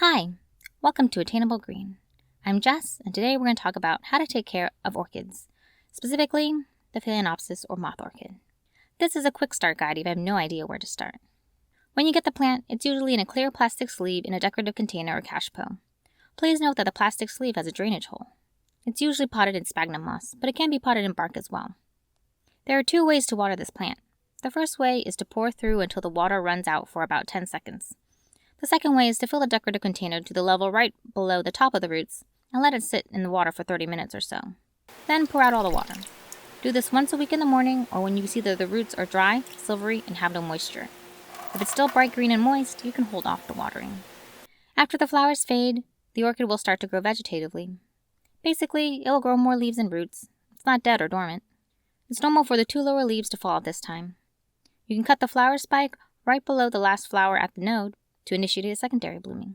Hi, welcome to Attainable Green. I'm Jess, and today we're going to talk about how to take care of orchids, specifically the Phalaenopsis or moth orchid. This is a quick start guide if you have no idea where to start. When you get the plant, it's usually in a clear plastic sleeve in a decorative container or cache pot. Please note that the plastic sleeve has a drainage hole. It's usually potted in sphagnum moss, but it can be potted in bark as well. There are two ways to water this plant. The first way is to pour through until the water runs out for about 10 seconds. The second way is to fill the decorative container to the level right below the top of the roots and let it sit in the water for 30 minutes or so. Then pour out all the water. Do this once a week in the morning or when you see that the roots are dry, silvery, and have no moisture. If it's still bright green and moist, you can hold off the watering. After the flowers fade, the orchid will start to grow vegetatively. Basically, it will grow more leaves and roots. It's not dead or dormant. It's normal for the two lower leaves to fall at this time. You can cut the flower spike right below the last flower at the node to initiate a secondary blooming,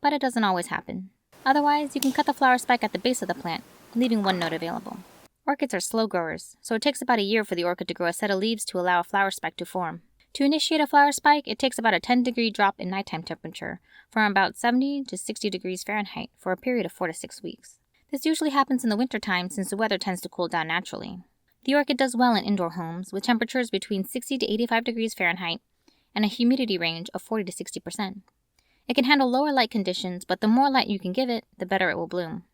but it doesn't always happen. Otherwise, you can cut the flower spike at the base of the plant, leaving one node available. Orchids are slow growers, so it takes about a year for the orchid to grow a set of leaves to allow a flower spike to form. To initiate a flower spike, it takes about a 10-degree drop in nighttime temperature from about 70 to 60 degrees Fahrenheit for a period of 4 to 6 weeks. This usually happens in the wintertime since the weather tends to cool down naturally. The orchid does well in indoor homes with temperatures between 60 to 85 degrees Fahrenheit and a humidity range of 40 to 60%. It can handle lower light conditions, but the more light you can give it, the better it will bloom.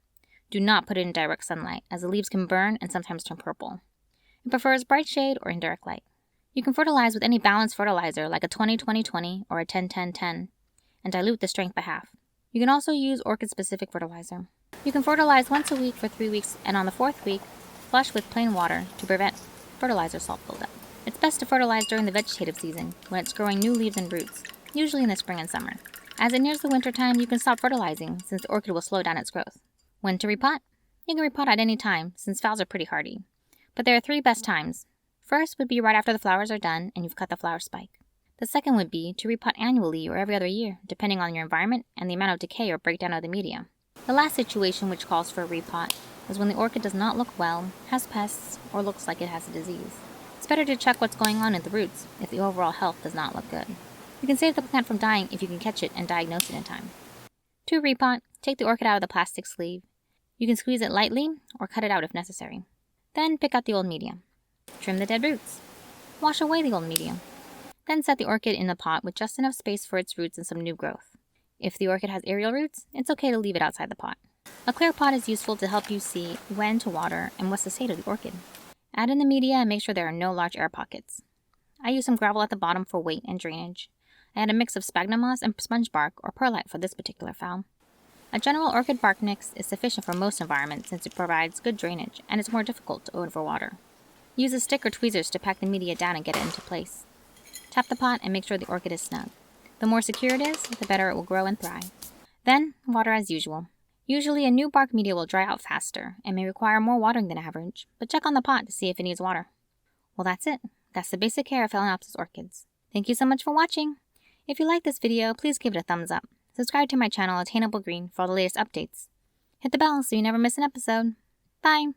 Do not put it in direct sunlight, as the leaves can burn and sometimes turn purple. It prefers bright shade or indirect light. You can fertilize with any balanced fertilizer like a 20-20-20 or a 10-10-10 and dilute the strength by half. You can also use orchid-specific fertilizer. You can fertilize once a week for 3 weeks, and on the 4th week, flush with plain water to prevent fertilizer salt buildup. It's best to fertilize during the vegetative season, when it's growing new leaves and roots, usually in the spring and summer. As it nears the winter time, you can stop fertilizing, since the orchid will slow down its growth. When to repot? You can repot at any time, since phals are pretty hardy. But there are 3 best times. First would be right after the flowers are done and you've cut the flower spike. The second would be to repot annually or every other year, depending on your environment and the amount of decay or breakdown of the media. The last situation which calls for a repot is when the orchid does not look well, has pests, or looks like it has a disease. It's better to check what's going on in the roots if the overall health does not look good. You can save the plant from dying if you can catch it and diagnose it in time. To repot, take the orchid out of the plastic sleeve. You can squeeze it lightly or cut it out if necessary. Then pick out the old media. Trim the dead roots. Wash away the old media. Then set the orchid in the pot with just enough space for its roots and some new growth. If the orchid has aerial roots, it's okay to leave it outside the pot. A clear pot is useful to help you see when to water and what's the state of the orchid. Add in the media and make sure there are no large air pockets. I use some gravel at the bottom for weight and drainage. I add a mix of sphagnum moss and sponge bark or perlite for this particular phal. A general orchid bark mix is sufficient for most environments since it provides good drainage and it's more difficult to overwater. Use a stick or tweezers to pack the media down and get it into place. Tap the pot and make sure the orchid is snug. The more secure it is, the better it will grow and thrive. Then, water as usual. Usually a new bark media will dry out faster and may require more watering than average, but check on the pot to see if it needs water. Well, that's it. That's the basic care of Phalaenopsis orchids. Thank you so much for watching. If you like this video, please give it a thumbs up. Subscribe to my channel Attainable Green for all the latest updates. Hit the bell so you never miss an episode. Bye!